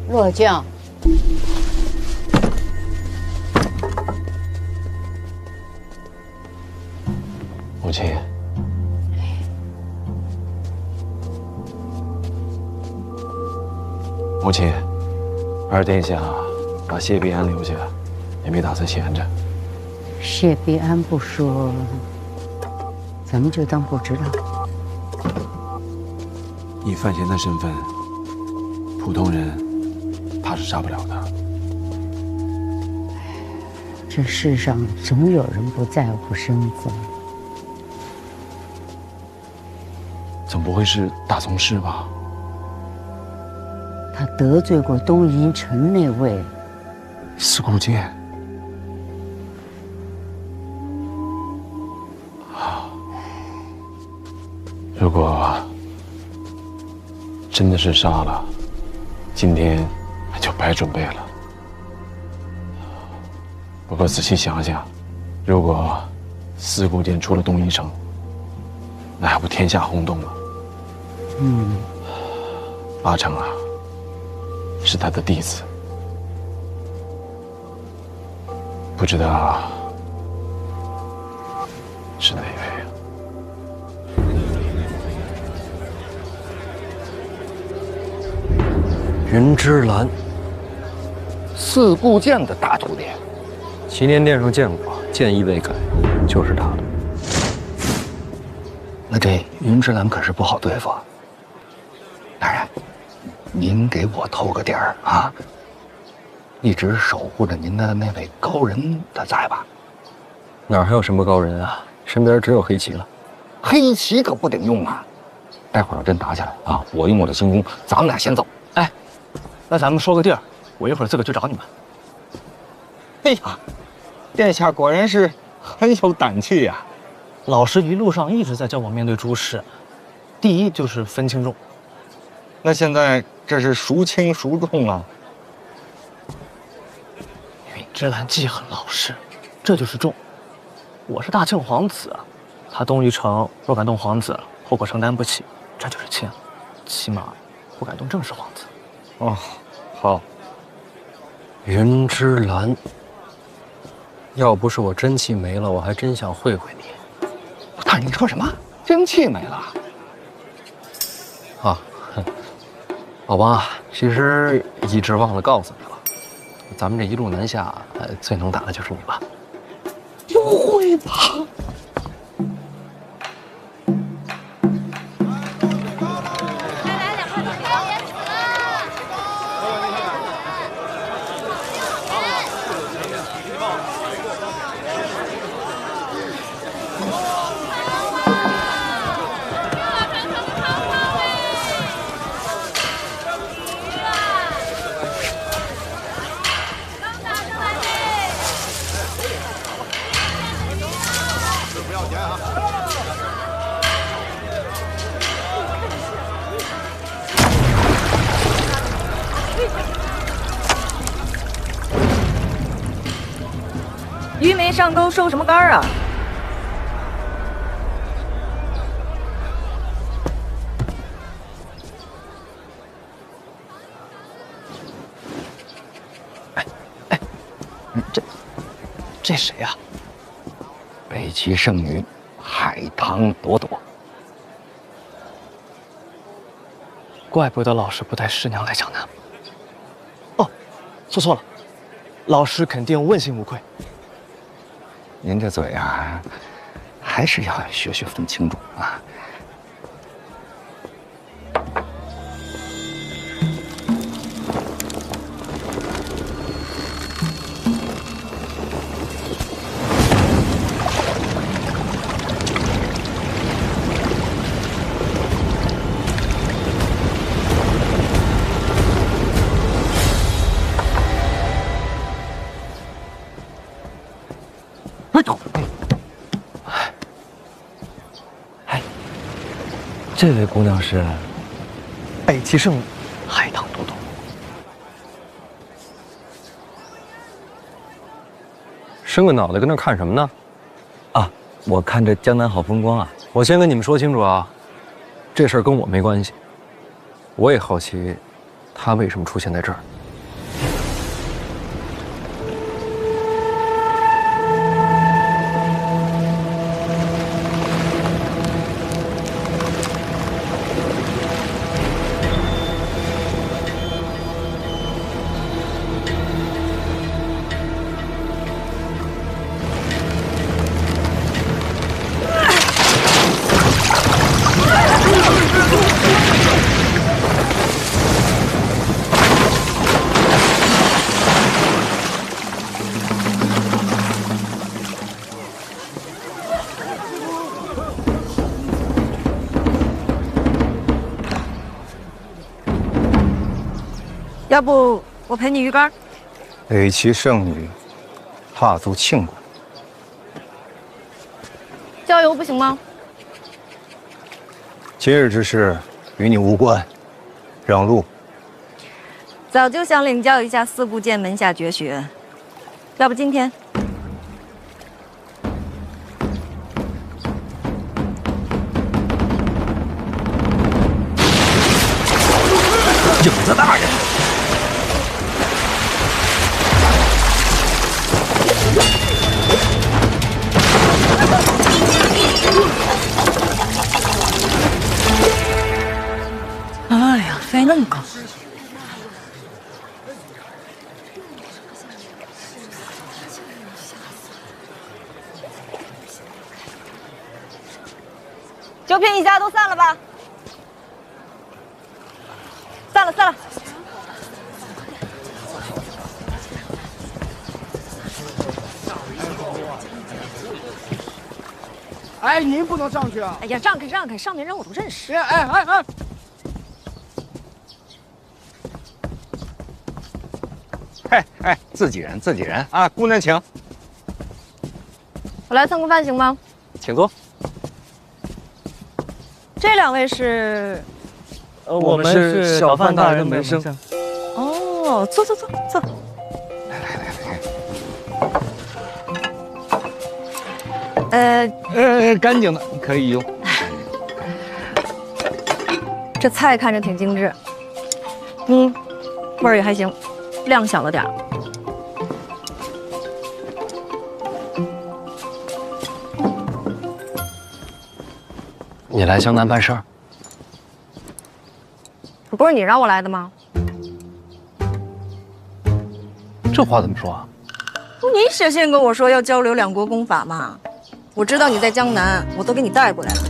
落将，母亲，母亲，二殿下把谢必安留下，也没打算闲着。谢必安不说，咱们就当不知道。以范闲的身份，普通人怕是杀不了他。这世上总有人不在乎身份。总不会是大宗师吧？他得罪过东夷城那位四顾剑。如果真的是杀了，今天就白准备了。不过仔细想想，如果四顾剑出了东夷城，那还不天下轰动吗？八成啊，是他的弟子，不知道是哪位啊？云之兰，四顾剑的大徒弟，祈年殿上见过，剑意未改，就是他的。那这云之兰可是不好对付啊。大人，您给我透个底儿啊！一直守护着您的那位高人，他在吧？哪儿还有什么高人啊？身边只有黑旗了。黑旗可不顶用啊！待会儿要真打起来啊，我用我的轻功，咱们俩先走。哎，那咱们说个地儿，我一会儿自个去找你们。哎呀，殿下果然是很有胆气呀！老师一路上一直在教我面对诸事，第一就是分轻重。那现在这是孰轻孰重啊？云之兰记恨老师，这就是重。我是大庆皇子，他东夷城若敢动皇子，后果承担不起，这就是轻。起码不敢动正室皇子。哦，好。云之兰，要不是我真气没了，我还真想会会你。大人，你说什么？真气没了？啊，老王啊，其实一直忘了告诉你了，咱们这一路南下，最能打的就是你了。不会吧？鱼没上钩，收什么竿啊？这谁呀？北齐圣女海棠朵朵。怪不得老师不带师娘来江南。哦，说错了，老师肯定问心无愧。您这嘴啊，还是要学学分轻重啊。这位姑娘是北齐圣女海棠朵朵。伸个脑袋跟那看什么呢？啊，我看这江南好风光啊！我先跟你们说清楚啊，这事儿跟我没关系。我也好奇，她为什么出现在这儿。要不我陪你鱼竿？委其剩女，踏足庆国。郊游不行吗？今日之事与你无关，让路。早就想领教一下四顾剑门下绝学，要不今天？影子大人，哎呀，飞那么高！9品以下都散了吧。散了，散了。哎，您不能上去啊！哎呀，让开，让开，上面人我都认识。哎，自己人，自己人啊！姑娘请，我来蹭个饭行吗？请坐。这两位是？我们是小范大人的门生。哦，坐坐坐坐。干净的可以用。这菜看着挺精致，味儿也还行，量小了点儿。你来江南办事儿？不是你让我来的吗？这话怎么说啊？你写信跟我说要交流两国功法嘛，我知道你在江南，我都给你带过来了。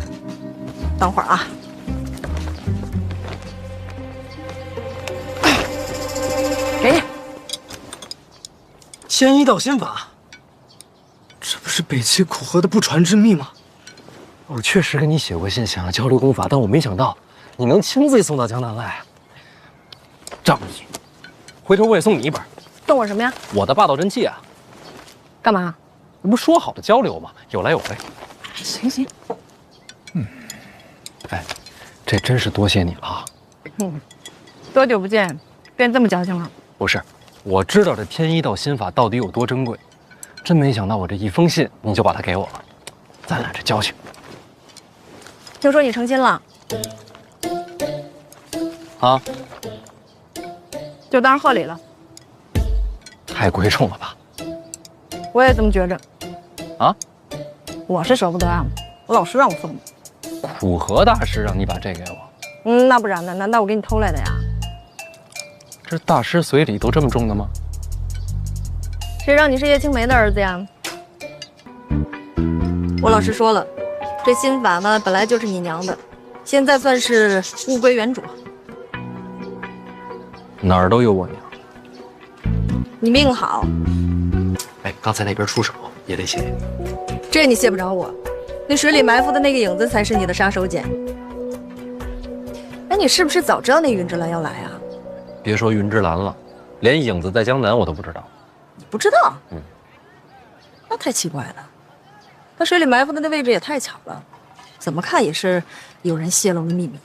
等会儿啊，给你。千一道心法，这不是北齐苦河的不传之秘吗？我确实跟你写过信，想要交流功法，但我没想到你能亲自送到江南来。仗义，回头我也送你一本。送我什么呀？我的霸道真气啊！干嘛？这不说好的交流吗？有来有回。行行。哎，这真是多谢你了啊！多久不见，变这么矫情了？不是，我知道这天一道心法到底有多珍贵，真没想到我这一封信你就把它给我了，咱俩这交情。听说你成亲了？啊？就当贺礼了。太贵重了吧？我也这么觉着。啊？我是舍不得啊，我老师让我送的。苦河大师让你把这给我？那不然呢？难道我给你偷来的呀？这大师随礼都这么重的吗？谁让你是叶青梅的儿子呀？我老师说了，这心法呢本来就是你娘的，现在算是物归原主。哪儿都有我娘。你命好，哎，刚才那边出手也得谢。这你谢不着我，那水里埋伏的那个影子才是你的杀手锏。哎，你是不是早知道那云之兰要来啊？别说云之兰了，连影子在江南我都不知道。你不知道？那太奇怪了。他水里埋伏的那位置也太巧了，怎么看也是有人泄露了秘密。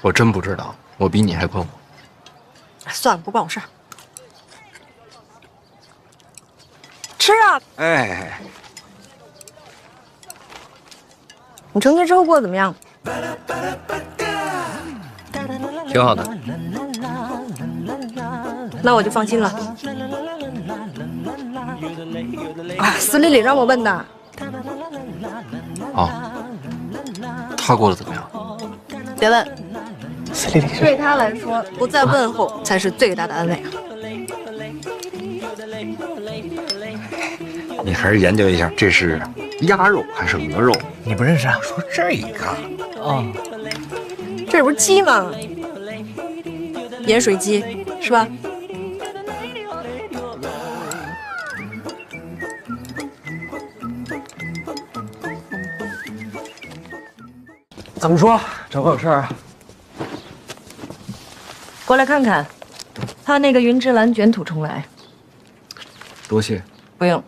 我真不知道，我比你还困惑。算了，不关我事儿。吃啊！哎，你成亲之后过得怎么样？挺好的。那我就放心了。啊，司礼里让我问的。啊，他过得怎么样？别问。对他来说，不再问候才是最大的安慰啊。你还是研究一下，这是鸭肉还是鹅肉？你不认识啊？说这个啊，这不是鸡吗？盐水鸡是吧？怎么说？找我有事儿啊？过来看看。怕那个云之兰卷土重来。多谢。不用。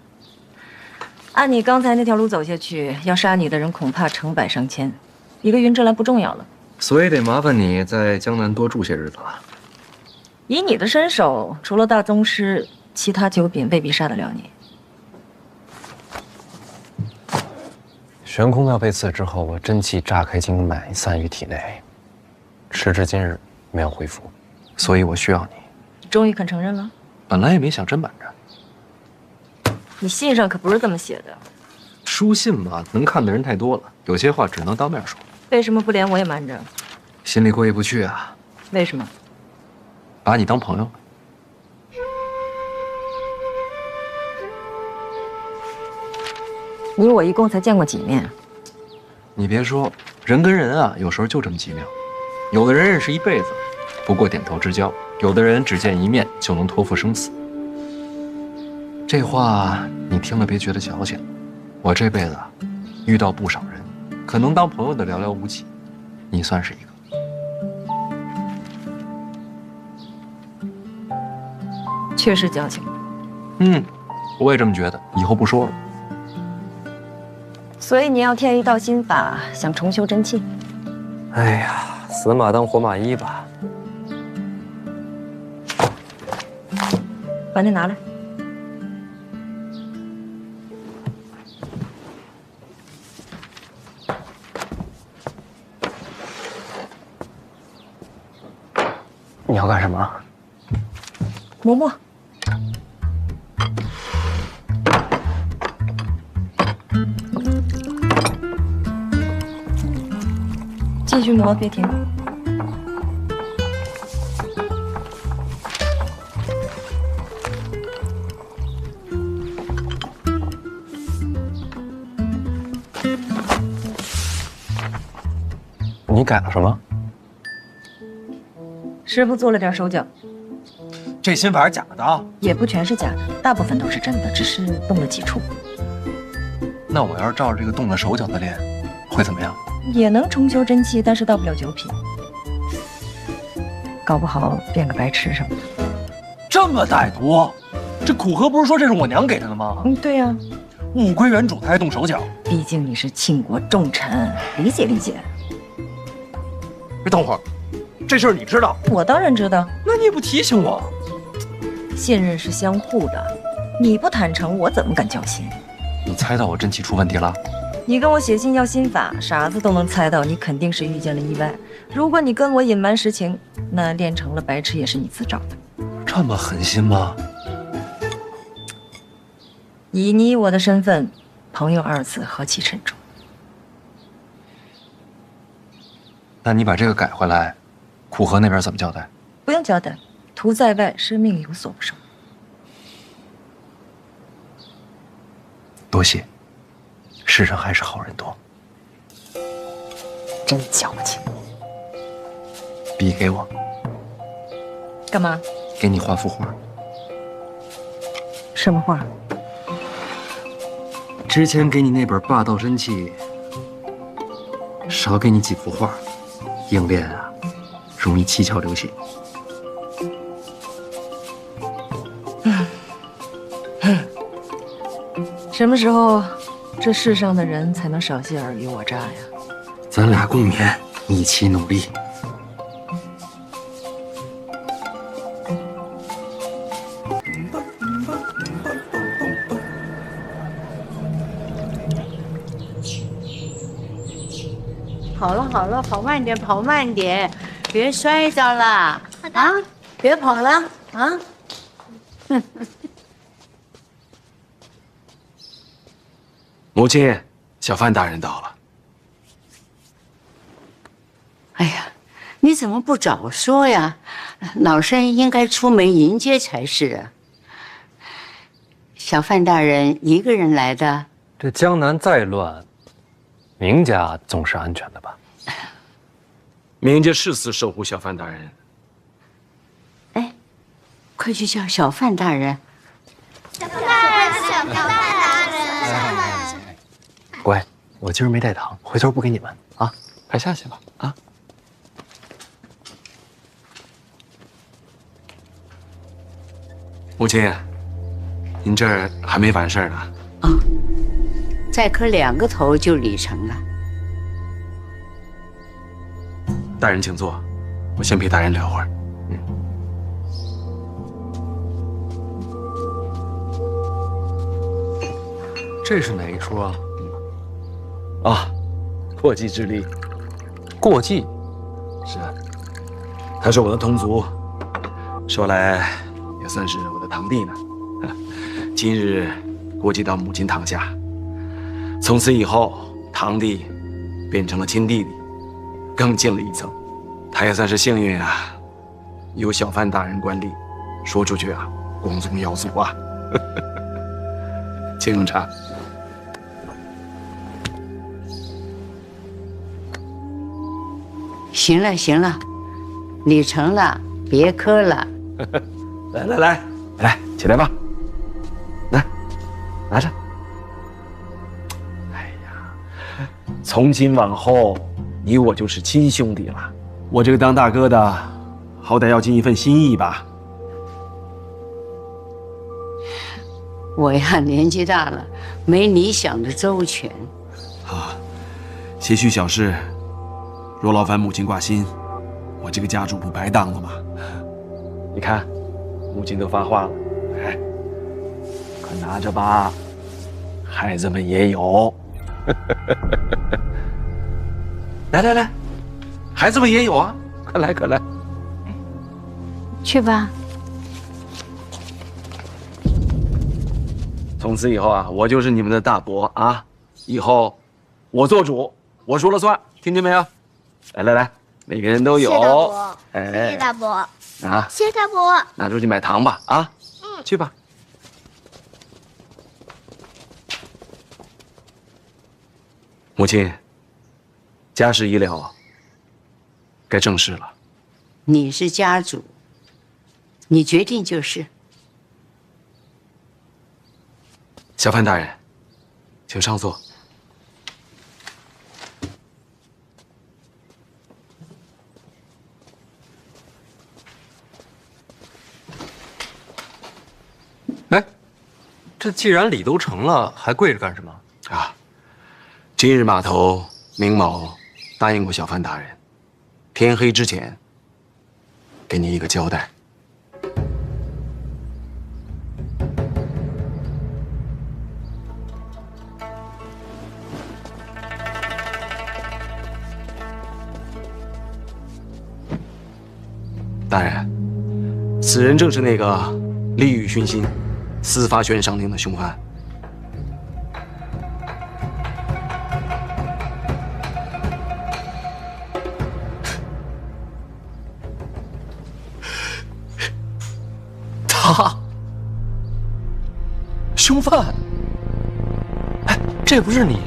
按你刚才那条路走下去，要杀你的人恐怕成百上千，一个云之兰不重要了。所以得麻烦你在江南多住些日子了。以你的身手，除了大宗师，其他九品未必杀得了你。悬空庙被刺之后，我真气炸开经脉，散于体内，时至今日没有恢复，所以我需要你。终于肯承认了？本来也没想真瞒着。你信上可不是这么写的。书信嘛，能看的人太多了，有些话只能当面说。为什么不连我也瞒着？心里过意不去啊。为什么？把你当朋友了。你我一共才见过几面？你别说，人跟人啊，有时候就这么奇妙。有的人认识一辈子，不过点头之交；有的人只见一面就能托付生死。这话你听了别觉得矫情，我这辈子遇到不少人，可能当朋友的寥寥无几，你算是一个。确实矫情。我也这么觉得，以后不说了。所以你要添一道心法，想重修真气。哎呀，死马当活马医吧。把那拿来。你要干什么？磨磨。继续磨，别停。你改了什么？师傅做了点手脚，这心法是假的啊？也不全是假的，大部分都是真的，只是动了几处。那我要是照着这个动了手脚的练，会怎么样？也能重修真气，但是到不了九品，搞不好变个白痴什么的。这么歹毒！这苦荷不是说这是我娘给他的吗？对呀，物归原主，他还动手脚。毕竟你是庆国重臣，理解理解。别等会儿，这事儿你知道？我当然知道。那你也不提醒我？信任是相互的，你不坦诚，我怎么敢交心？你猜到我真气出问题了？你跟我写信要心法，傻子都能猜到，你肯定是遇见了意外。如果你跟我隐瞒实情，那练成了白痴也是你自找的。这么狠心吗？以你我的身份，朋友二字何其沉重。那你把这个改回来，苦荷那边怎么交代？不用交代，图在外，生命有所不受。多谢，世上还是好人多。真矫情。笔给我，干嘛？给你画幅画。什么画？之前给你那本《霸道真气》，少给你几幅画，硬练啊，容易七窍流血。什么时候，这世上的人才能少些尔虞我诈呀？咱俩共勉，一起努力。好了好了，跑慢点，跑慢点，别摔着了啊！别跑了啊！母亲，小范大人到了。哎呀，你怎么不早说呀？老身应该出门迎接才是啊。小范大人一个人来的？这江南再乱，明家总是安全的吧？明家誓死守护小范大人。哎，快去叫小范大人。乖，我今儿没带糖，回头不给你们啊。快下去吧啊！母亲，您这儿还没完事儿呢。啊，再磕2个头就礼成了。大人请坐，我先陪大人聊会儿。这是哪一出啊？啊，过继之礼。过继。是啊，他是我的同族，说来也算是我的堂弟呢。今日过继到母亲堂下，从此以后，堂弟变成了亲弟弟，更近了一层。他也算是幸运啊，有小范大人管理，说出去啊，光宗耀祖啊。请用茶。行了行了，礼成了，别磕了。来，起来吧。来，拿着。哎呀，从今往后，你我就是亲兄弟了。我这个当大哥的，好歹要尽一份心意吧。我呀，年纪大了，没你想的周全。啊，些许小事，若劳烦母亲挂心，我这个家主不白当了吗？你看，母亲都发话了，哎，快拿着吧，孩子们也有。来，孩子们也有啊，快来。去吧。从此以后啊，我就是你们的大伯啊！以后我做主，我说了算，听见没有？来，每个人都有。谢谢大伯，啊，谢谢大伯。拿出去买糖吧，啊，去吧。母亲，家事已了，该正事了。你是家主，你决定就是。小范大人，请上座。哎，这既然礼都成了，还跪着干什么？啊，今日码头明某答应过小范大人，天黑之前给你一个交代。大人，此人正是那个利欲熏心、私发悬赏令的凶犯。他，凶犯？哎，这不是你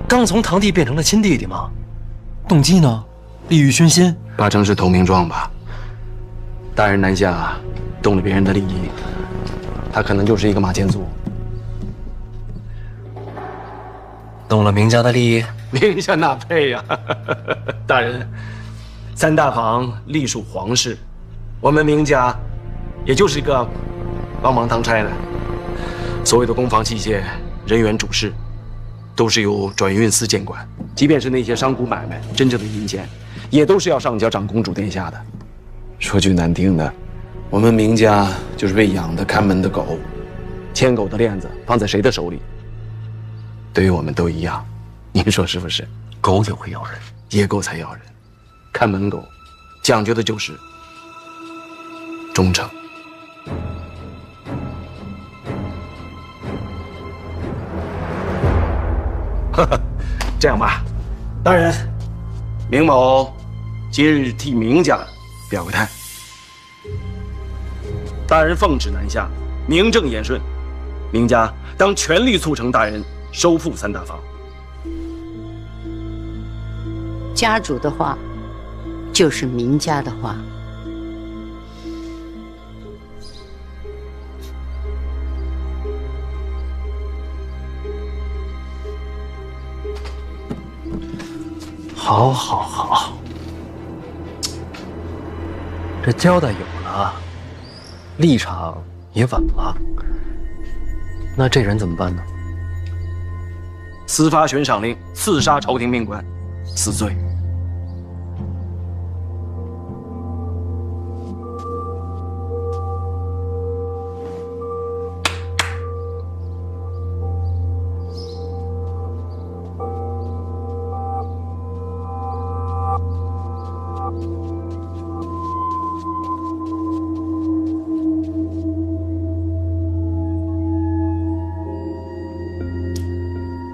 刚从堂弟变成了亲弟弟吗？动机呢？利欲熏心？八成是投名状吧。大人南下，动了别人的利益，他可能就是一个马前卒。动了明家的利益？明下那配呀！大人，三大房隶属皇室，我们明家也就是一个帮忙当差的。所有的公房器械、人员主事，都是由转运司监管。即便是那些商贾买卖，真正的银钱，也都是要上交长公主殿下的。说句难听的，我们明家就是被养的看门的狗，牵狗的链子放在谁的手里，对于我们都一样。您说是不是？狗也会咬人，野狗才咬人，看门狗讲究的就是忠诚。这样吧，大人，明某今日替明家表个态。大人奉旨南下，名正言顺，明家当全力促成大人收复三大房。家主的话，就是明家的话。好，这交代有了，立场也稳了。那这人怎么办呢？司法悬赏令，刺杀朝廷命官，死罪。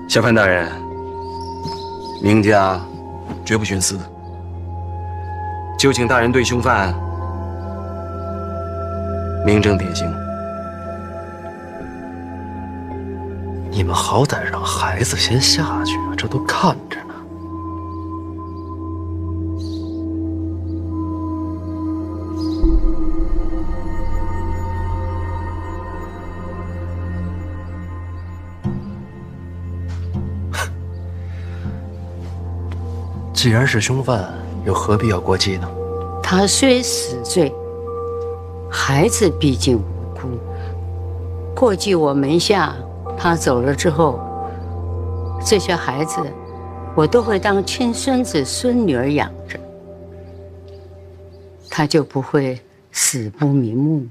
小范大人，明家绝不徇私，就请大人对凶犯明正典刑。你们好歹让孩子先下去啊，这都看着呢。既然是凶犯，又何必要过继呢？他虽死罪，孩子毕竟无辜。过继我门下，他走了之后，这些孩子我都会当亲孙子孙女儿养着，他就不会死不瞑目。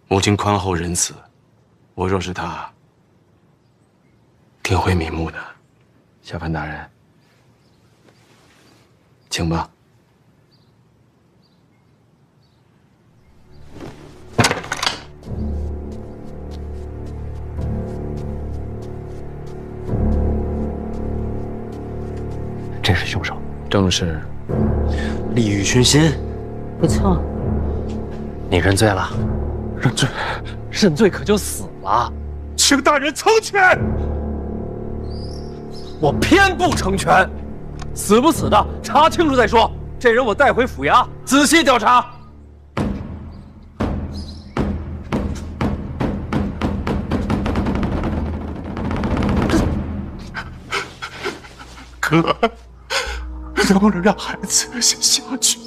母亲宽厚仁慈，我若是他，定会瞑目的。小范大人，请吧。这是凶手，正是。利欲熏心，不错。你认罪了？认罪？认罪可就死了。请大人成全。我偏不成全。死不死的，查清楚再说。这人我带回府衙，仔细调查。哥，让孩子先下去。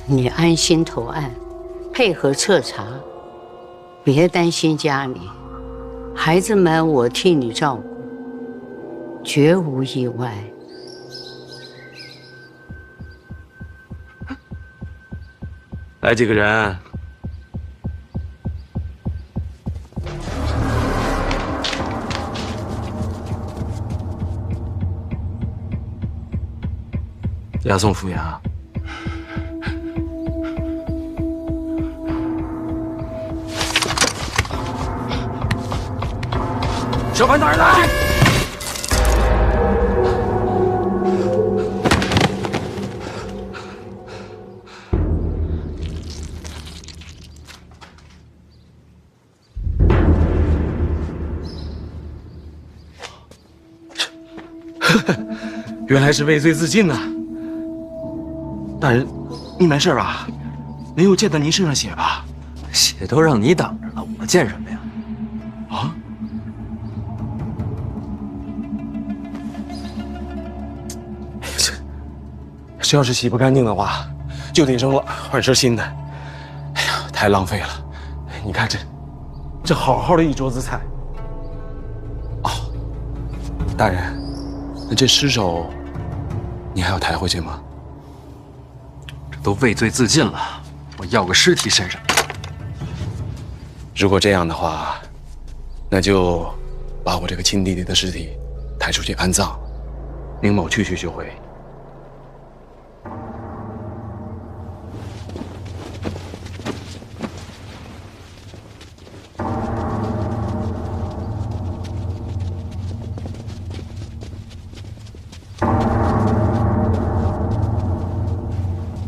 你安心投案，配合彻查，别担心家里。孩子们我替你照顾，绝无意外。来几个人。押送府衙。小范大人来！原来是畏罪自尽呐！大人，你没事吧？没有溅到您身上血吧？血都让你挡着了，我见什么呀？啊？这要是洗不干净的话，就得扔了，换身新的。哎呀，太浪费了！你看这好好的一桌子菜。哦，大人，那这尸首你还要抬回去吗？这都畏罪自尽了，我要个尸体身上。如果这样的话，那就把我这个亲弟弟的尸体抬出去安葬，宁某去就回。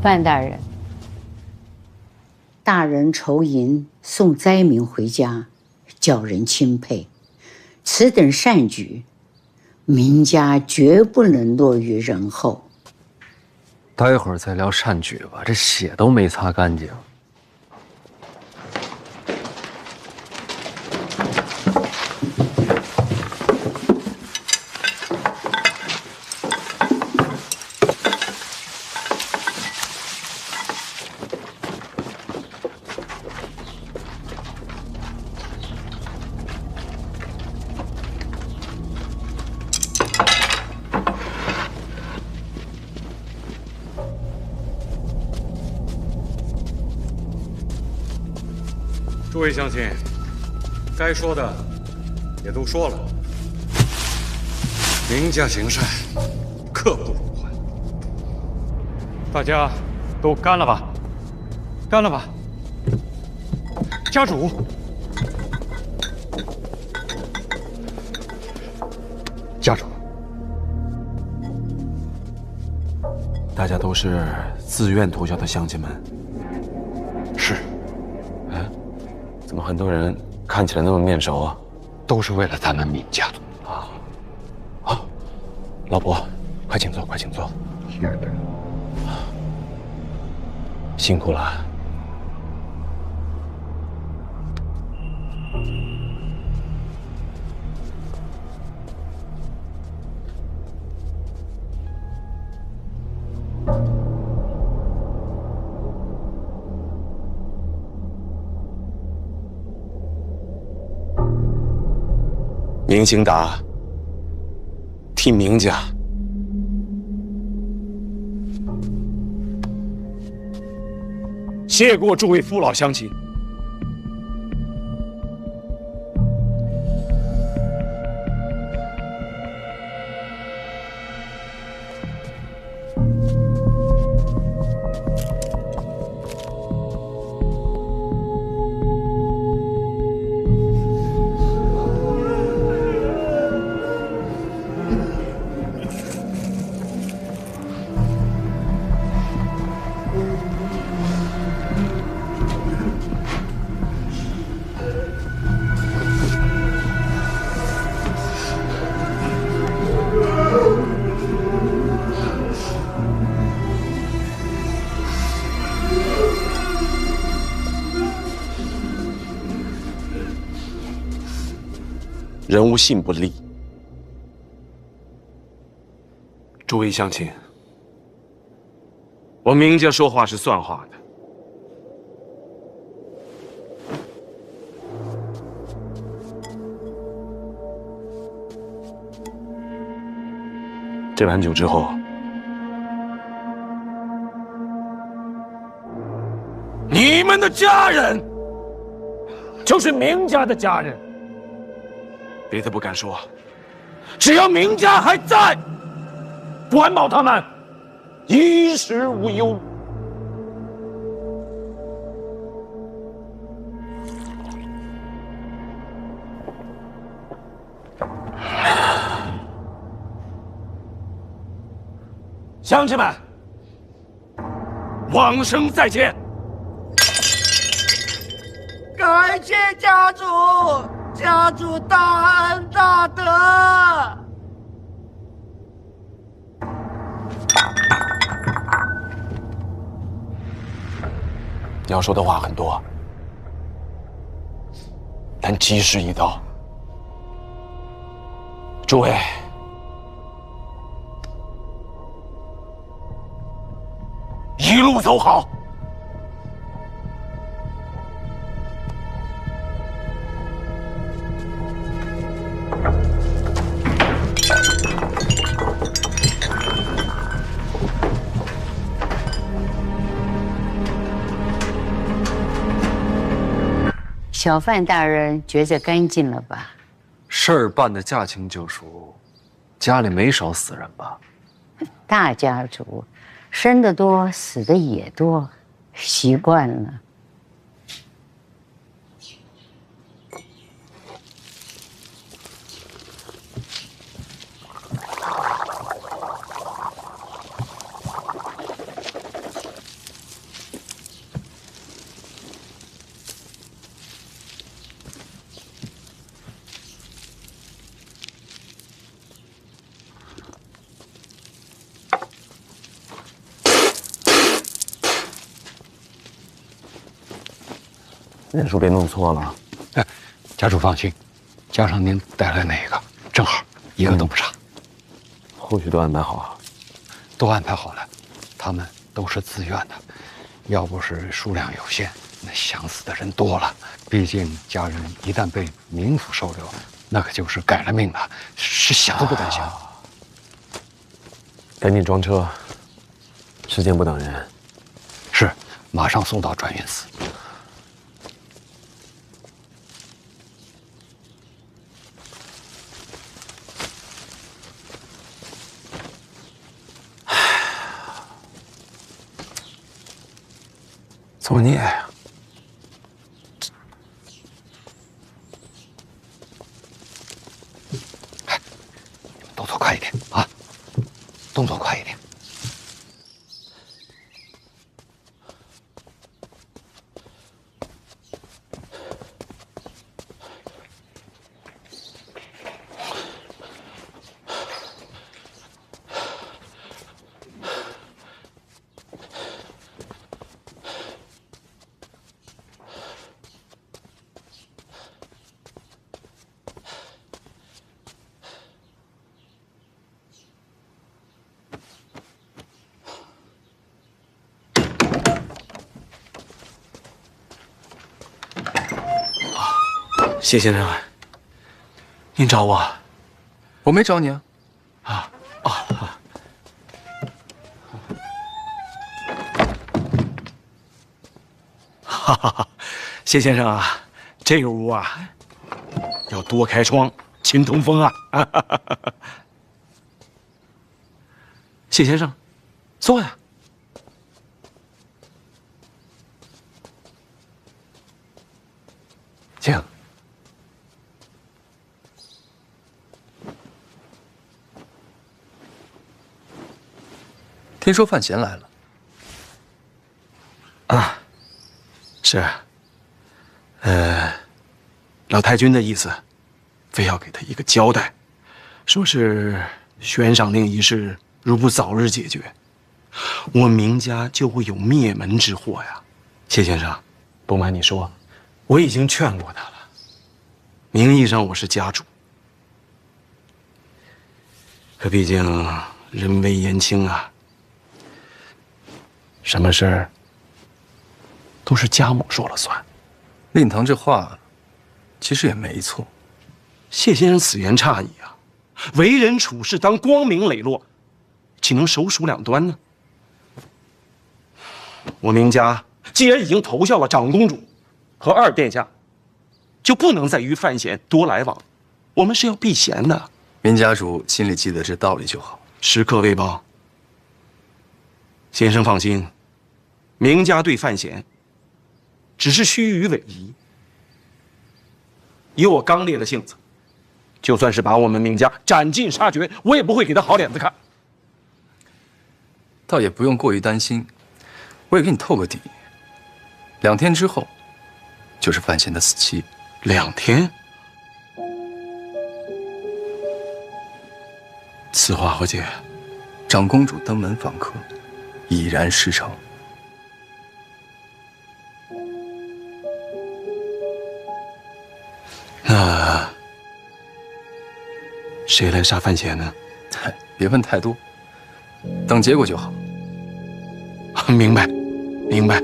范大人，大人筹银送灾民回家，叫人钦佩。此等善举，民家绝不能落于人后。待会儿再聊善举吧，这血都没擦干净。诸位乡亲，该说的也都说了。明家行善，刻不容缓。大家都干了吧，干了吧。家主，家主，大家都是自愿投效的乡亲们。是。哎，怎么很多人看起来那么面熟啊？都是为了咱们闵家。好，老伯，快请坐，快请坐。是的。辛苦了。明兴达替明家谢过诸位父老乡亲。人无信不立。诸位乡亲，我明家说话是算话的。这碗酒之后，你们的家人就是明家的家人。别的不敢说，只要明家还在，管保他们衣食无忧。乡亲们，往生再见！感谢家主，家主大恩大德。要说的话很多，但吉时已到。诸位，一路走好。小范大人觉着干净了吧？事儿办得驾轻就熟，家里没少死人吧？大家族，生的多，死的也多，习惯了。人数别弄错了。哎，家主放心，加上您带来那个，正好一个都不差。后续都安排好了，都安排好了，他们都是自愿的。要不是数量有限，那想死的人多了。毕竟家人一旦被冥府收留，那可就是改了命了，是想都不敢想。赶紧装车，时间不等人。是，马上送到转运寺。作孽呀！动作快一点啊！动作快一点。谢先生，您找我？我没找你啊。哈哈，谢先生啊，这个屋啊，要多开窗，勤通风啊。谢先生，坐呀。请。听说范闲来了。啊，是。老太君的意思，非要给他一个交代，说是悬赏令一事如不早日解决，我明家就会有灭门之祸呀。谢先生，不瞒你说，我已经劝过他了。名义上我是家主，可毕竟人微言轻啊，什么事儿都是家母说了算。令堂这话其实也没错。谢先生此言差矣啊！为人处事当光明磊落，岂能手鼠两端呢？我明家既然已经投效了长公主和二殿下，就不能再与范闲多来往。我们是要避嫌的。明家主心里记得这道理就好。时刻未报。先生放心，明家对范闲只是虚与委蛇。以我刚烈的性子，就算是把我们明家斩尽杀绝，我也不会给他好脸子看。倒也不用过于担心，我也给你透个底，2天之后，就是范闲的死期。2天？此话何解？长公主登门访客，已然事成。那谁来杀范闲呢？别问太多，等结果就好。明白，明白。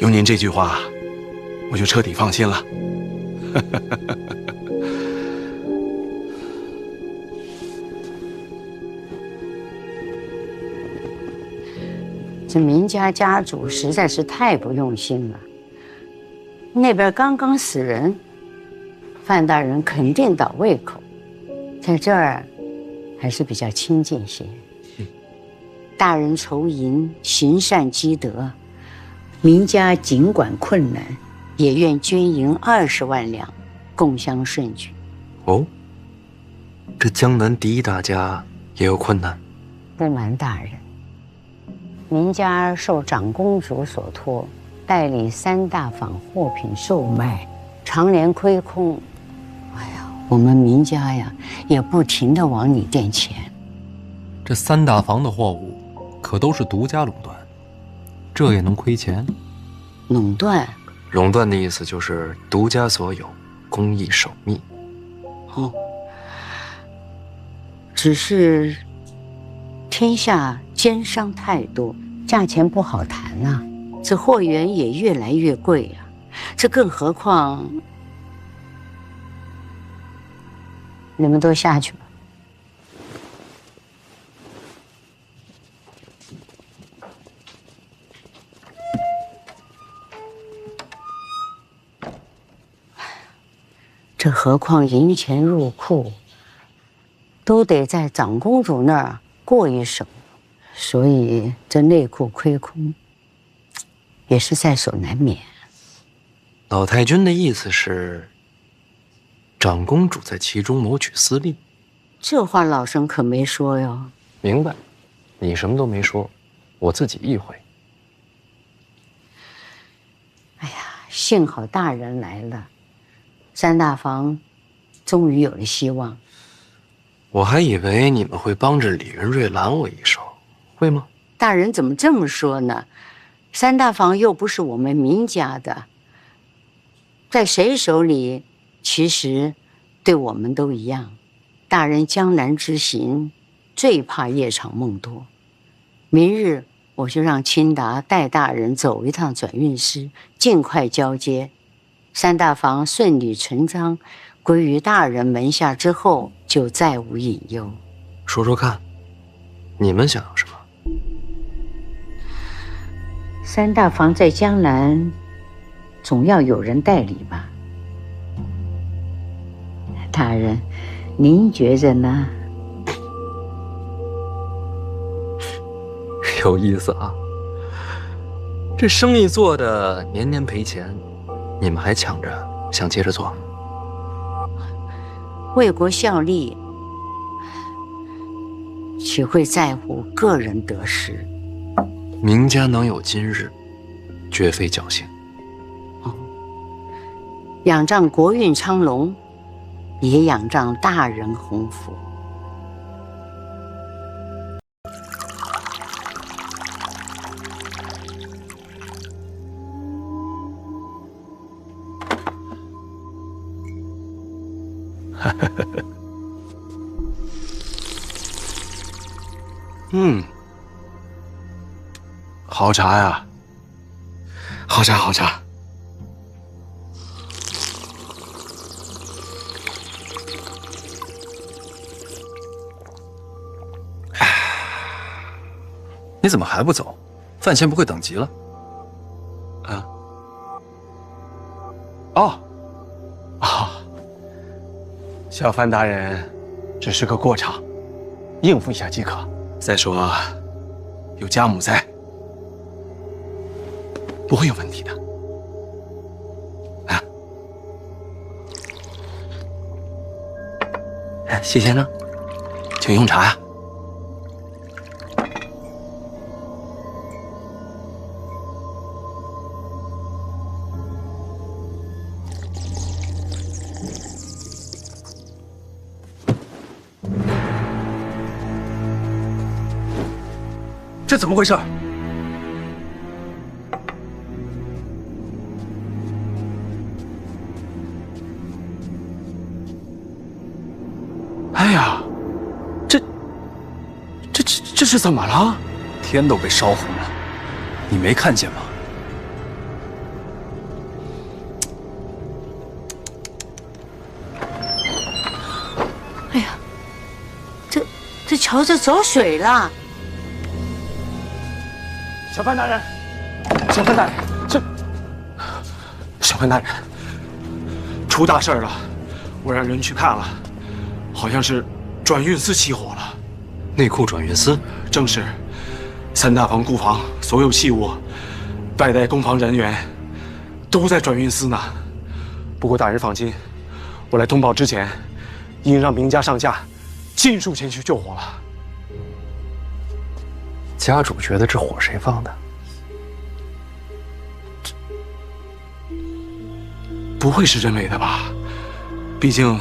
有您这句话，我就彻底放心了。这明家家主实在是太不用心了。那边刚刚死人，范大人肯定倒胃口，在这儿还是比较亲近些。大人筹银，行善积德，明家尽管困难，也愿捐银20万两，共襄盛举。哦，这江南第一大家也有困难？不瞒大人，明家受长公主所托，代理3大坊货品售卖，常年亏空。哎呀，我们明家呀，也不停地往里垫钱。这3大坊的货物可都是独家垄断，这也能亏钱？垄断？垄断的意思就是独家所有，公益守密。哦，只是天下奸商太多，价钱不好谈啊。这货源也越来越贵呀，这更何况你们都下去吧。这何况银钱入库，都得在长公主那儿过一手，所以这内库亏空也是在所难免。老太君的意思是，长公主在其中谋取私利。这话老身可没说哟。明白，你什么都没说，我自己意会。哎呀，幸好大人来了，三大房终于有了希望。我还以为你们会帮着李云瑞拦我一手，会吗？大人怎么这么说呢？三大房又不是我们明家的，在谁手里，其实对我们都一样。大人江南之行，最怕夜长梦多。明日我就让清达带大人走一趟转运司，尽快交接。三大房顺理成章归于大人门下之后，就再无隐忧。说说看，你们想要什么？三大房在江南，总要有人代理吧？大人，您觉着呢？有意思啊！这生意做的年年赔钱，你们还抢着想接着做？为国效力，岂会在乎个人得失？明家能有今日，绝非侥幸。仰仗国运昌隆，也仰仗大人鸿福。好茶呀，好茶好茶。你怎么还不走？范闲不会等急了？啊？哦，啊！小范大人只是个过场，应付一下即可。再说，有家母在，不会有问题的。啊！谢先生，请用茶呀。这怎么回事？哎呀，这是怎么了？天都被烧红了，你没看见吗？哎呀，这桥子走水了。小范大人，小范大人，小范大人，出大事了！我让人去看了，好像是转运司起火了。内库转运司？正是。三大房库房所有器物，外带攻防人员，都在转运司呢。不过大人放心，我来通报之前，已经让明家上下尽数前去救火了。家主觉得这火谁放的？不会是人为的吧？毕竟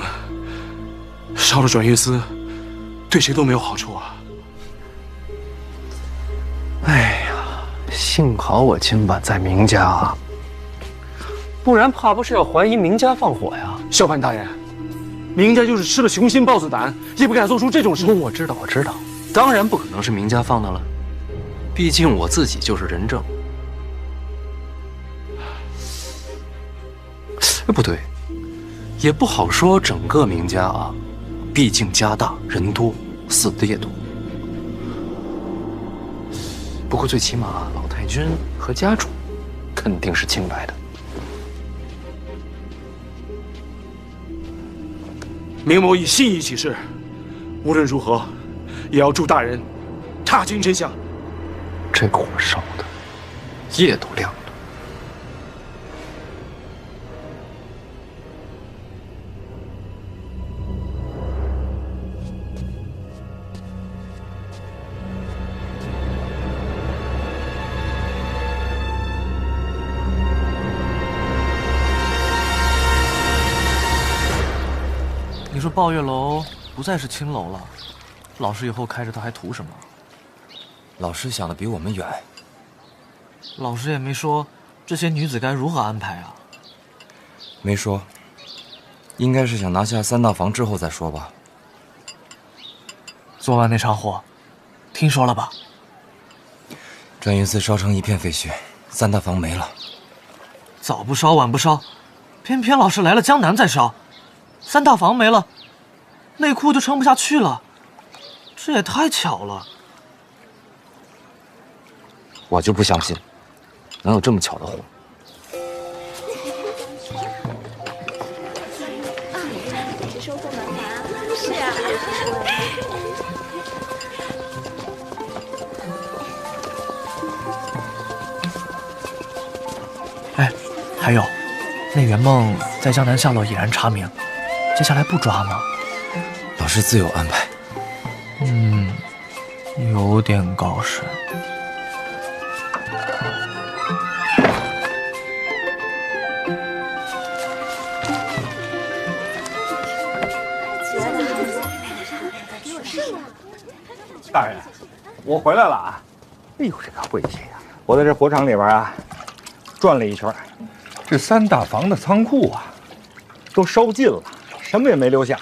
烧了转运司，对谁都没有好处啊。哎呀，幸好我今晚在明家啊，不然怕不是要怀疑明家放火呀。校范大人，明家就是吃了雄心豹子胆，也不敢做出这种事。我知道，当然不可能是明家放的了。毕竟我自己就是人证。不对，也不好说整个明家啊，毕竟家大人多，死的也多。不过最起码老太君和家主肯定是清白的。明某以信义起誓，无论如何，也要助大人踏清真相，这火烧的夜都亮了。你说抱月楼不再是青楼了，老师以后开着它还图什么？老师想的比我们远。老师也没说这些女子该如何安排啊？没说，应该是想拿下三大房之后再说吧。昨晚那场火，听说了吧？转运寺烧成一片废墟，三大房没了。早不烧晚不烧，偏偏老师来了江南再烧，三大房没了，内库就撑不下去了，这也太巧了。我就不相信，能有这么巧的火。收购门房是啊。哎，还有，那圆梦在江南下落已然查明，接下来不抓吗？老师自有安排。有点高深。大人，我回来了啊！哎呦，这个晦气呀！我在这火场里边啊，转了一圈，这三大房的仓库啊，都烧尽了，什么也没留下。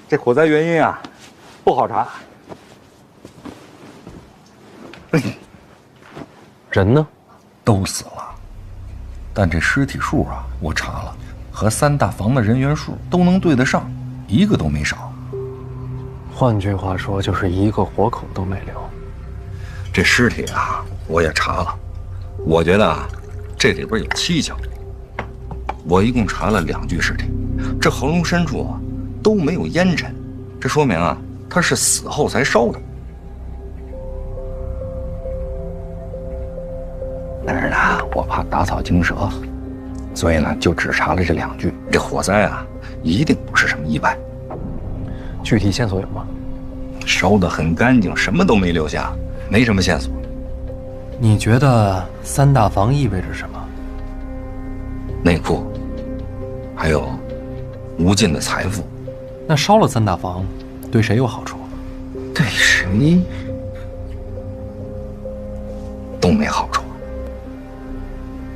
这火灾原因啊，不好查。人呢？都死了，但这尸体数啊，我查了，和三大房的人员数都能对得上，一个都没少。换句话说，就是一个活口都没留。这尸体啊，我也查了，我觉得啊，这里边有蹊跷。我一共查了2具尸体，这喉咙深处啊都没有烟尘，这说明啊，他是死后才烧的。但是呢，我怕打草惊蛇，所以呢，就只查了这2具。这火灾啊，一定不是什么意外。具体线索有吗？烧得很干净，什么都没留下，没什么线索。你觉得三大房意味着什么？内库，还有无尽的财富。那烧了三大房，对谁有好处？对谁都没好处。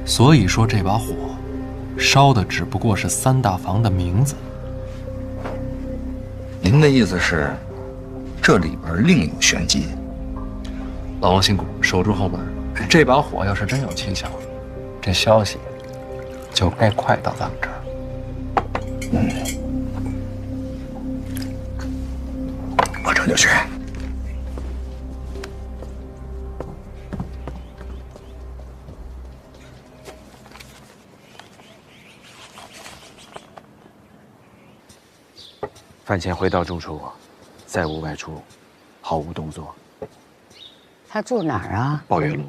所以说这把火，烧的只不过是三大房的名字。您的意思是，这里边另有玄机？老王辛苦，守住后门。这把火要是真有蹊跷，这消息就该快到咱们这儿。我这就去。饭前回到住处，再无外出，毫无动作。他住哪儿啊？抱月楼。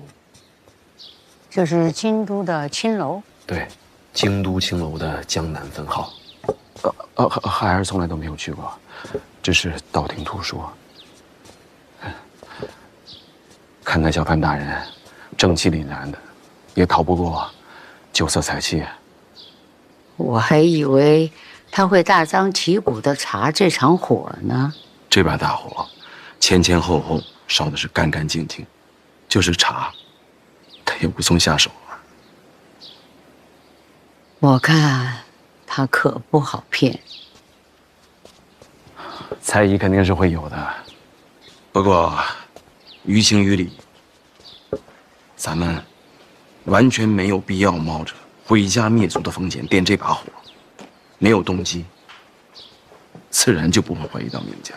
就是京都的青楼。对，京都青楼的江南分号。孩儿从来都没有去过，只是道听途说。看看小范大人，正气凛然的，也逃不过酒色财气。我还以为他会大张旗鼓地查这场火呢。这把大火，前前后后烧的是干干净净，就是查，他也无从下手啊。我看他可不好骗。猜疑肯定是会有的，不过于情于理，咱们完全没有必要冒着毁家灭族的风险点这把火，没有动机，自然就不会怀疑到明家。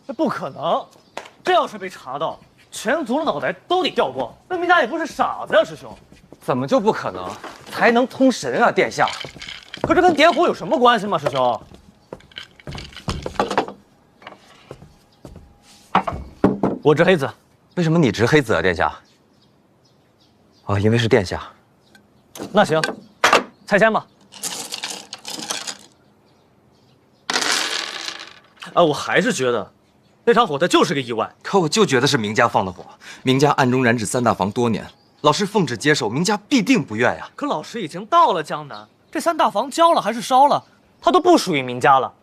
那不可能，这要是被查到，全族的脑袋都得掉光。那明家也不是傻子呀，师兄。怎么就不可能？才能通神啊，殿下！可这跟点火有什么关系吗，师兄？我执黑子。为什么你执黑子啊，殿下？啊，因为是殿下。那行，拆迁吧。我还是觉得那场火它就是个意外。可我就觉得是明家放的火，明家暗中染指三大房多年，老师奉旨接手，明家必定不愿呀。可老师已经到了江南，这三大房交了还是烧了，他都不属于明家了，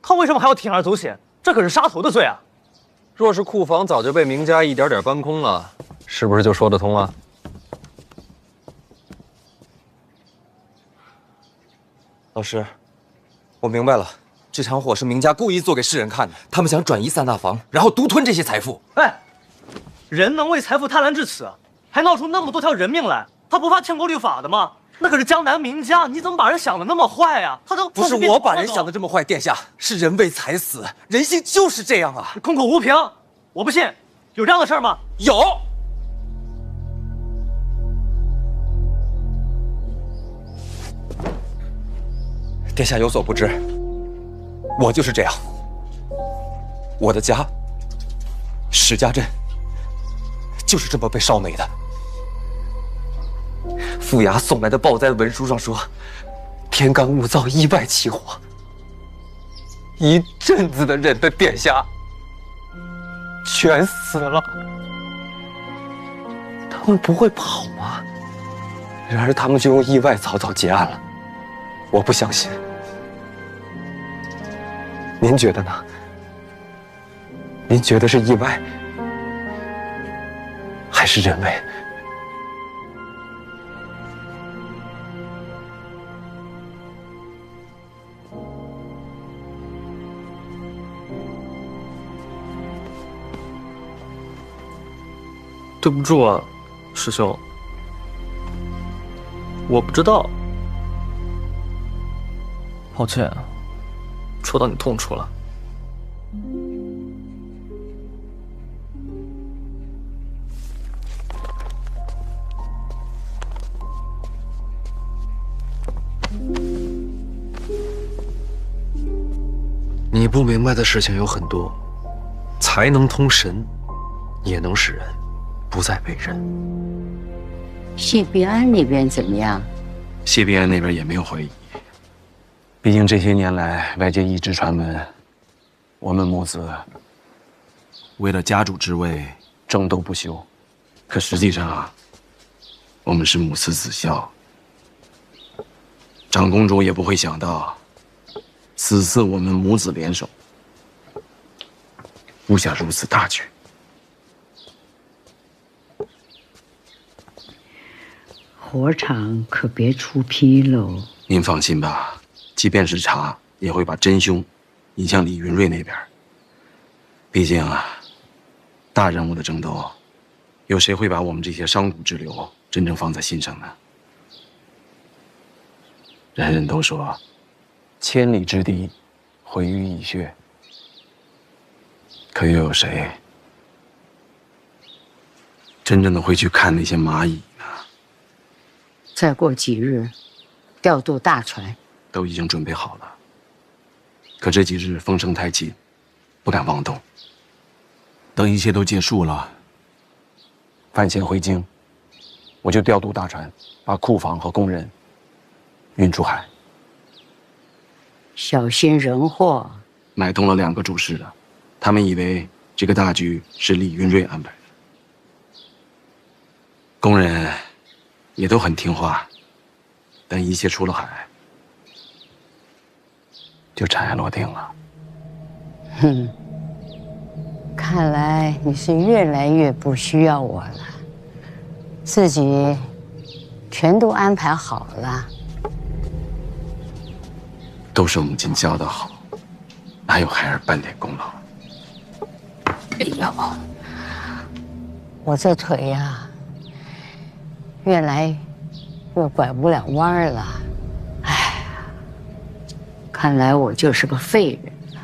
他为什么还要铤而走险？这可是杀头的罪啊！若是库房早就被明家一点点搬空了，是不是就说得通了？老师，我明白了，这场火是明家故意做给世人看的，他们想转移三大房，然后独吞这些财富。哎，人能为财富贪婪至此，还闹出那么多条人命来，他不怕天国律法的吗？那可是江南名家，你怎么把人想的那么坏呀？他都不是我把人想的这么坏，殿下，是人为财死，人性就是这样啊！空口无凭，我不信，有这样的事儿吗？有。殿下有所不知，我就是这样。我的家，史家镇，就是这么被烧没的。府衙送来的报灾文书上说，天干物燥，意外起火。一镇子的人的殿下，全死了。他们不会跑吗？然而他们就用意外草草结案了。我不相信。您觉得呢？您觉得是意外，还是人为？对不住啊，师兄，我不知道，抱歉，戳到你痛处了。你不明白的事情有很多，才能通神，也能使人不再被人。谢必安那边怎么样？谢必安那边也没有怀疑，毕竟这些年来外界一直传闻，我们母子为了家主之位争斗不休。可实际上啊，我们是母慈子孝。长公主也不会想到，此次我们母子联手，布下如此大局。火场可别出纰漏。您放心吧，即便是查，也会把真凶引向李云瑞那边。毕竟啊，大人物的争斗，有谁会把我们这些商贾之流真正放在心上呢？人人都说，千里之堤，毁于蚁穴。可又有谁真正的会去看那些蚂蚁呢？再过几日，调度大船，都已经准备好了。可这几日风声太紧，不敢妄动。等一切都结束了，范闲回京，我就调度大船，把库房和工人运出海。小心人祸。买通了2个主事的，他们以为这个大局是李云瑞安排的。工人也都很听话，但一切出了海，就尘埃落定了。哼，看来你是越来越不需要我了，自己全都安排好了。都是母亲教的好，哪有孩儿半点功劳？哎呦，我这腿呀，越来越拐不了弯儿了。哎，看来我就是个废人了。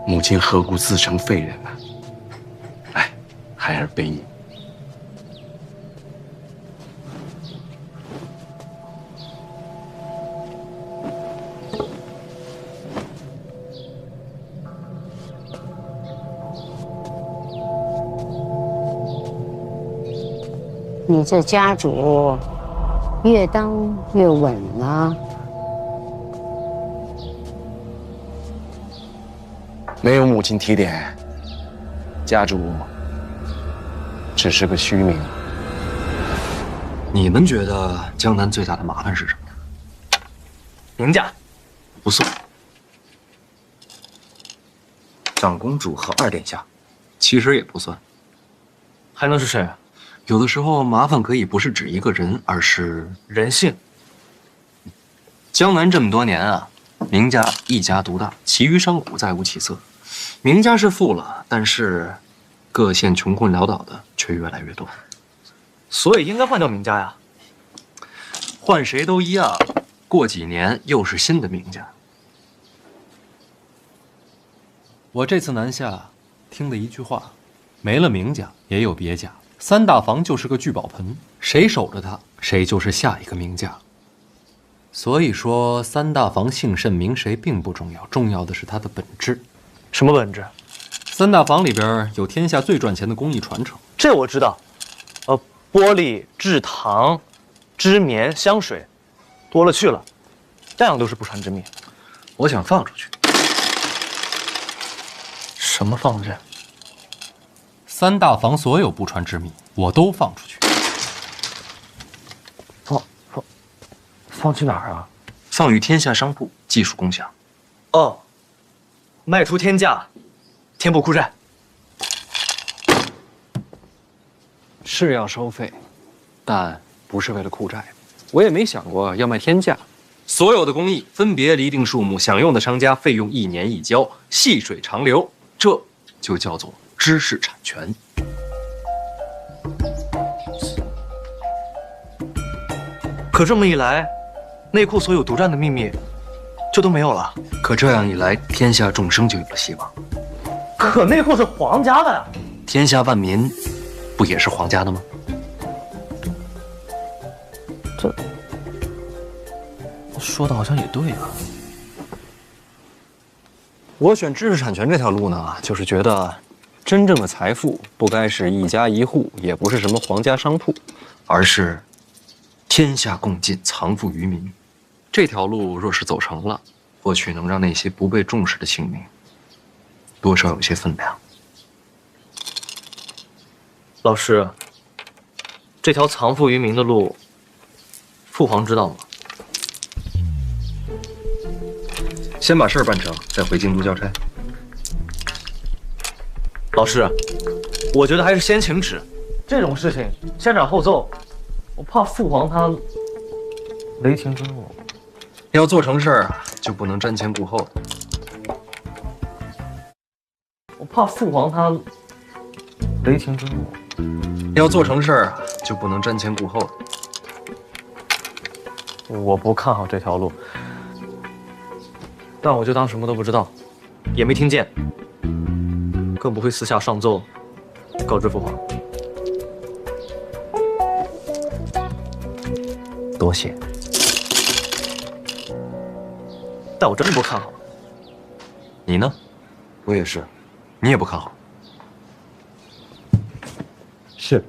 母亲何故自称废人呢？哎，孩儿背你。你这家主越当越稳了。没有母亲提点，家主只是个虚名。你们觉得江南最大的麻烦是什么？明家不算。长公主和二殿下，其实也不算。还能是谁？有的时候麻烦可以不是指一个人，而是人性。江南这么多年啊，明家一家独大，其余商贾再无起色。明家是富了，但是各县穷困潦倒的却越来越多。所以应该换掉明家呀。换谁都一样，过几年又是新的明家。我这次南下，听的一句话，没了明家也有别家，三大房就是个聚宝盆，谁守着它，谁就是下一个明家。所以说，三大房姓甚名谁并不重要，重要的是它的本质。什么本质？三大房里边有天下最赚钱的工艺传承，这我知道。玻璃、制糖、织棉、香水，多了去了，样样都是不传之秘。我想放出去。什么放着？三大房所有不传之秘，我都放出去。放去哪儿啊？放于天下商铺，技术共享。哦，卖出天价，填补库债。是要收费，但不是为了库债。我也没想过要卖天价。所有的工艺分别厘定数目，享用的商家费用1年一交，细水长流，这就叫做知识产权。可这么一来，内库所有独占的秘密就都没有了。可这样一来，天下众生就有了希望。可内库是皇家的呀，天下万民不也是皇家的吗？这说的好像也对啊。我选知识产权这条路呢，就是觉得真正的财富不该是一家一户，也不是什么皇家商铺，而是天下共进，藏富于民。这条路若是走成了，或许能让那些不被重视的性命多少有些分量。老师，这条藏富于民的路，父皇知道吗？先把事儿办成，再回京都交差。老师，我觉得还是先请旨。这种事情先斩后奏，我怕父皇他雷霆之怒。要做成事儿啊，就不能瞻前顾后的。我怕父皇他雷霆之怒。要做成事儿啊，就不能瞻前顾后的。我不看好这条路，但我就当什么都不知道，也没听见，更不会私下上奏告知父皇。多谢。但我真的不看好。你呢？我也是。你也不看好？是。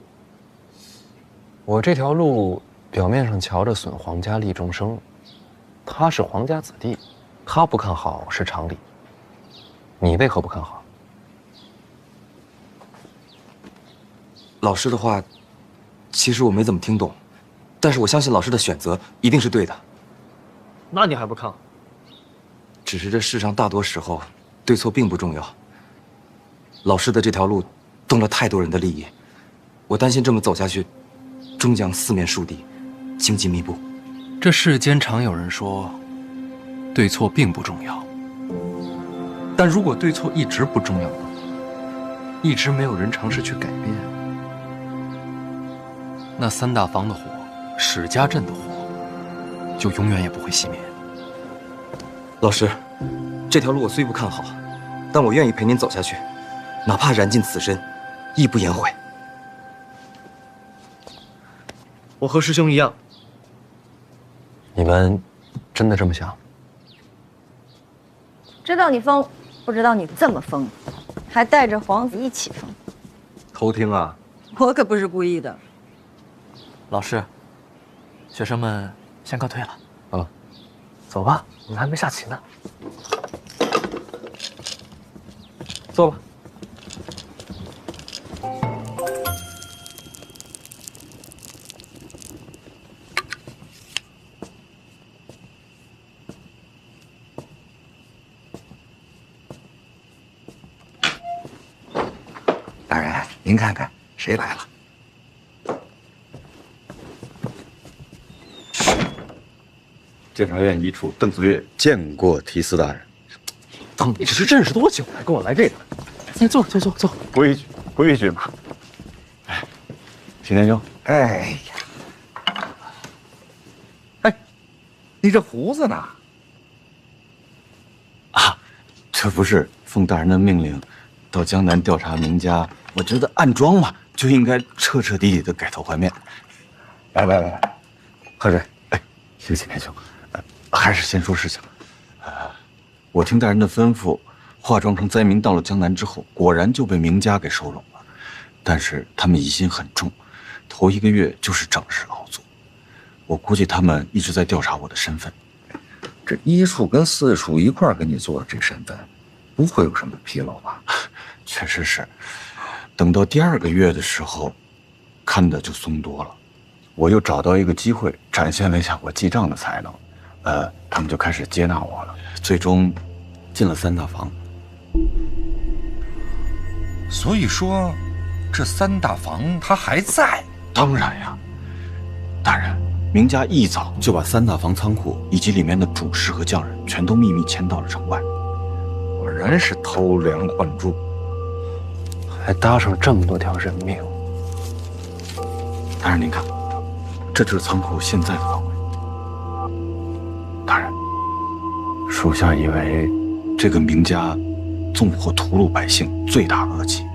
我这条路表面上瞧着损皇家利众生，他是皇家子弟，他不看好是常理。你为何不看好？老师的话，其实我没怎么听懂，但是我相信老师的选择一定是对的。那你还不看好？只是这世上大多时候，对错并不重要。老师的这条路，动了太多人的利益，我担心这么走下去，终将四面树敌，荆棘密布。这世间常有人说，对错并不重要。但如果对错一直不重要呢？一直没有人尝试去改变，那三大房的火，史家镇的火，就永远也不会熄灭。老师，这条路我虽不看好，但我愿意陪您走下去，哪怕燃尽此身，亦不言悔。我和师兄一样。你们真的这么想？知道你疯，不知道你这么疯，还带着皇子一起疯。偷听啊？我可不是故意的。老师，学生们先告退了。啊，走吧，我们还没下棋呢。坐吧。大人，您看看谁来了？监察院一处邓子岳见过提司大人。当你这是认识多久了，跟我来这个？哎，坐。规矩，规矩嘛。哎，秦天兄，哎呀，哎，你这胡子呢？啊，这不是奉大人的命令，到江南调查名家，我觉得暗桩嘛，就应该彻彻底底的改头换面。来，喝水。哎，这个秦天兄，还是先说事情。我听大人的吩咐，化妆成灾民到了江南之后，果然就被名家给收拢了。但是他们疑心很重，头1个月就是整日劳作。我估计他们一直在调查我的身份。这1处跟4处一块儿给你做了这身份，不会有什么纰漏吧？确实是。等到第2个月的时候，看的就松多了。我又找到一个机会，展现了一下我记账的才能。他们就开始接纳我了，最终进了3大房。所以说，这3大房他还在？当然呀，大人，名家一早就把3大房仓库以及里面的主事和匠人全都秘密迁到了城外。果然是偷梁换柱，还搭上这么多条人命。大人，您看，这就是仓库现在的方位。大人，属下以为这个名家纵火屠戮百姓，罪大恶极，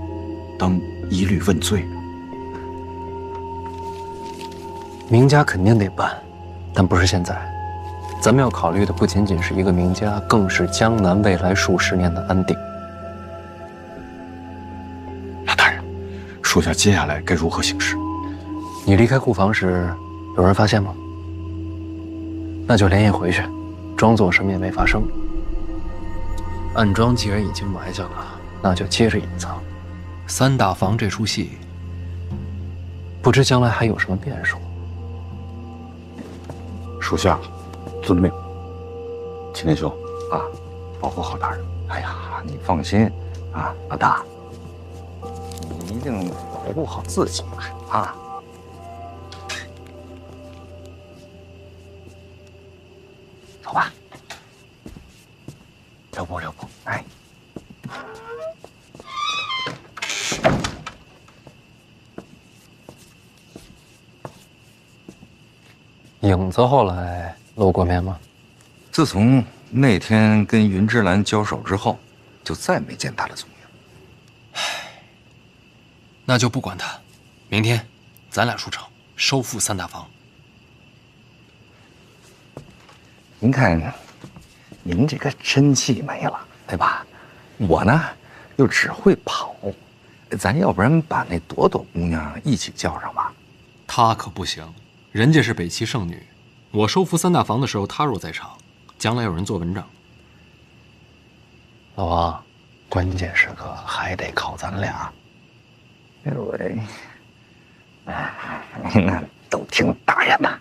当一律问罪。名家肯定得办，但不是现在。咱们要考虑的不仅仅是一个名家，更是江南未来数十年的安定。那大人，属下接下来该如何行事？你离开库房时，有人发现吗？那就连夜回去，装作什么也没发生。暗桩既然已经埋下了，那就接着隐藏。3大房这出戏，不知将来还有什么变数。属下遵命。秦天兄啊，保护好大人。哎呀，你放心啊，老大，你一定保护好自己啊。走吧，留步。哎，影子后来露过面吗？自从那天跟云芝兰交手之后，就再没见他的踪影。那就不管他，明天咱俩出城收复3大房。您看，您这个真气没了，对吧？我呢，又只会跑，咱要不然把那朵朵姑娘一起叫上吧？她可不行，人家是北齐圣女。我收复3大房的时候，她若在场，将来有人做文章。老王，关键时刻还得靠咱俩。哎呦喂，那都听大人的。